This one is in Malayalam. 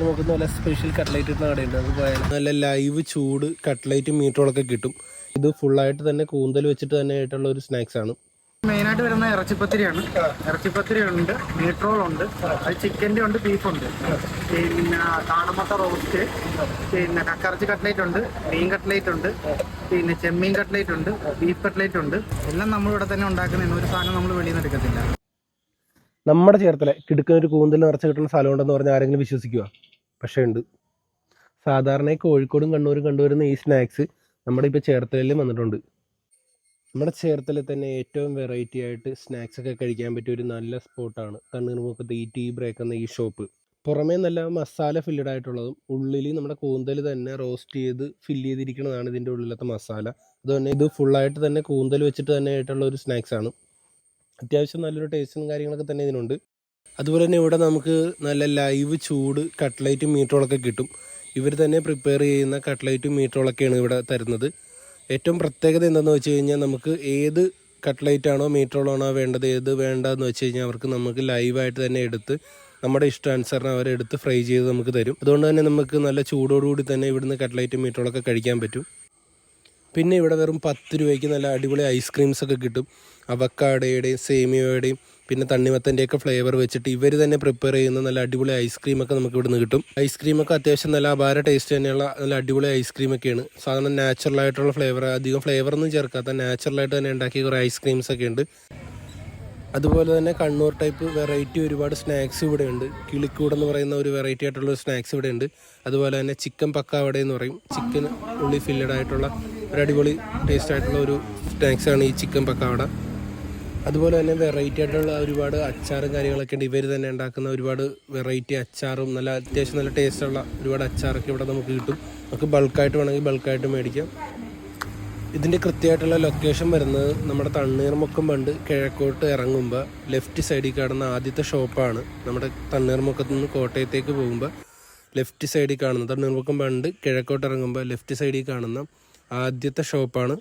നമുക്ക് നല്ല സ്പെഷ്യൽ കട്ട്ലൈറ്റ് ഇട്ടുന്ന കടയുണ്ട്. അത് പോയാൽ നല്ല ലൈവ് ചൂട് കട്ട്ലൈറ്റും മീറ്ററോളൊക്കെ കിട്ടും. ഇത് ഫുള്ളായിട്ട് തന്നെ കൂന്തൽ വെച്ചിട്ട് തന്നെ ആയിട്ടുള്ള ഒരു സ്നാക്സ് ആണ്. മെയിനായിട്ട് വരുന്ന ഇറച്ചിപ്പത്തിരിയാണ്. ഇറച്ചിപ്പത്തിരി ഉണ്ട്, മീറ്റ് ഉണ്ട്, അത് ചിക്കൻ്റെ ഉണ്ട്, ബീഫുണ്ട്, പിന്നെ കാണമട്ട റോസ്റ്റ്, പിന്നെ കക്കറച്ചി കട്ട്ലേറ്റ് ഉണ്ട്, മീൻ കട്ട്ലേറ്റ് ഉണ്ട്, പിന്നെ ചെമ്മീൻ കട്ട്ലേറ്റ് ഉണ്ട്, ബീഫ് കട്ട്ലേറ്റ് ഉണ്ട്. എല്ലാം നമ്മളിവിടെ തന്നെ ഉണ്ടാക്കുന്നതിന് ഒരു സാധനം നമ്മൾ വെളിയിൽ നിന്ന് എടുക്കത്തില്ല. നമ്മുടെ ചേർത്തല കിടക്കുന്ന ഒരു കൂന്തൽ നിറച്ച് കിട്ടുന്ന സ്ഥലമുണ്ടെന്ന് പറഞ്ഞാൽ ആരെങ്കിലും വിശ്വസിക്കുക? പക്ഷേ ഉണ്ട്. സാധാരണ കോഴിക്കോടും കണ്ണൂരും കണ്ടുവരുന്ന ഈ സ്നാക്സ് നമ്മുടെ ഇപ്പോൾ ചേർത്തലയിലും വന്നിട്ടുണ്ട്. നമ്മുടെ ചേർത്തലയിൽ തന്നെ ഏറ്റവും വെറൈറ്റി ആയിട്ട് സ്നാക്സ് ഒക്കെ കഴിക്കാൻ പറ്റിയ ഒരു നല്ല സ്പോട്ടാണ് തണ്ണീർമുക്കത്ത് ഈ ടീ ബ്രേക്ക് എന്ന ഈ ഷോപ്പ്. പുറമേ നല്ല മസാല ഫില്ലഡ് ആയിട്ടുള്ളതും ഉള്ളിൽ നമ്മുടെ കൂന്തൽ തന്നെ റോസ്റ്റ് ചെയ്ത് ഫില്ല് ചെയ്തിരിക്കുന്നതാണ് ഇതിൻ്റെ ഉള്ളിലത്തെ മസാല. അതുതന്നെ ഇത് ഫുള്ളായിട്ട് തന്നെ കൂന്തൽ വെച്ചിട്ട് തന്നെ ആയിട്ടുള്ള ഒരു സ്നാക്സ് ആണ്. അത്യാവശ്യം നല്ലൊരു ടേസ്റ്റും കാര്യങ്ങളൊക്കെ തന്നെ ഇതിനുണ്ട്. അതുപോലെ തന്നെ ഇവിടെ നമുക്ക് നല്ല ലൈവ് ചൂട് കട്ട്ലൈറ്റും മീറ്ററോളൊക്കെ കിട്ടും. ഇവർ തന്നെ പ്രിപ്പയർ ചെയ്യുന്ന കട്ട്ലൈറ്റും മീറ്ററോളൊക്കെയാണ് ഇവിടെ തരുന്നത്. ഏറ്റവും പ്രത്യേകത എന്താണെന്ന് വെച്ച് കഴിഞ്ഞാൽ നമുക്ക് ഏത് കട്ട്ലൈറ്റാണോ മീറ്ററോളാണോ വേണ്ടത്, ഏത് വേണ്ടതെന്ന് വെച്ച് കഴിഞ്ഞാൽ അവർക്ക് നമുക്ക് ലൈവായിട്ട് തന്നെ എടുത്ത് നമ്മുടെ ഇഷ്ടാനുസരണം അവരെടുത്ത് ഫ്രൈ ചെയ്ത് നമുക്ക് തരും. അതുകൊണ്ട് തന്നെ നമുക്ക് നല്ല ചൂടോടുകൂടി തന്നെ ഇവിടുന്ന് കട്ട്ലൈറ്റും മീറ്ററോളൊക്കെ കഴിക്കാൻ പറ്റും. പിന്നെ ഇവിടെ വെറും 10 രൂപയ്ക്ക് നല്ല അടിപൊളി ഐസ്ക്രീംസ് ഒക്കെ കിട്ടും. അവക്കാടയുടെയും സേമിയയുടെയും പിന്നെ തണ്ണിമത്തൻ്റെയൊക്കെ ഫ്ലേവർ വെച്ചിട്ട് ഇവർ തന്നെ പ്രിപ്പയർ ചെയ്യുന്ന നല്ല അടിപൊളി ഐസ്ക്രീമൊക്കെ നമുക്ക് ഇവിടുന്ന് കിട്ടും. ഐസ്ക്രീമൊക്കെ അത്യാവശ്യം നല്ല അപാര ടേസ്റ്റ് തന്നെയുള്ള നല്ല അടിപൊളി ഐസ്ക്രീമൊക്കെയാണ്. സാധാരണ നാച്ചുറലായിട്ടുള്ള ഫ്ലേവർ, അധികം ഫ്ലേവറൊന്നും ചേർക്കാത്ത നാച്ചുറലായിട്ട് തന്നെ ഉണ്ടാക്കിയ കുറേ ഐസ്ക്രീംസ് ഒക്കെ ഉണ്ട്. അതുപോലെ തന്നെ കണ്ണൂർ ടൈപ്പ് വെറൈറ്റി ഒരുപാട് സ്നാക്സ് ഇവിടെ ഉണ്ട്. കിളിക്കൂടെന്ന് പറയുന്ന ഒരു വെറൈറ്റി ആയിട്ടുള്ള സ്നാക്സ് ഇവിടെ ഉണ്ട്. അതുപോലെ തന്നെ ചിക്കൻ പക്കാവട എന്ന് പറയും. ചിക്കൻ ഉള്ളി ഫില്ലഡ് ആയിട്ടുള്ള ഒരു അടിപൊളി ടേസ്റ്റ് ആയിട്ടുള്ള ഒരു സ്നാക്സാണ് ഈ ചിക്കൻ പക്കാവട. അതുപോലെ തന്നെ വെറൈറ്റി ആയിട്ടുള്ള ഒരുപാട് അച്ചാറും കാര്യങ്ങളൊക്കെ ഉണ്ട്. ഇവർ തന്നെ ഉണ്ടാക്കുന്ന ഒരുപാട് വെറൈറ്റി അച്ചാറും നല്ല അത്യാവശ്യം നല്ല ടേസ്റ്റുള്ള ഒരുപാട് അച്ചാറൊക്കെ ഇവിടെ നമുക്ക് കിട്ടും. നമുക്ക് ബൾക്കായിട്ട് വേണമെങ്കിൽ ബൾക്കായിട്ട് മേടിക്കാം. ഇതിൻ്റെ കൃത്യമായിട്ടുള്ള ലൊക്കേഷൻ വരുന്നത് നമ്മുടെ തണ്ണീർമുക്കം ബണ്ട് കിഴക്കോട്ട് ഇറങ്ങുമ്പോൾ ലെഫ്റ്റ് സൈഡിൽ കാണുന്ന ആദ്യത്തെ ഷോപ്പാണ്. നമ്മുടെ തണ്ണീർമുക്കത്ത് നിന്ന് കോട്ടയത്തേക്ക് പോകുമ്പോൾ ലെഫ്റ്റ് സൈഡിൽ കാണുന്ന തണ്ണീർമുക്കം ബണ്ട് കിഴക്കോട്ട് ഇറങ്ങുമ്പോൾ ലെഫ്റ്റ് സൈഡിൽ കാണുന്ന ആദ്യത്തെ ഷോപ്പാണ്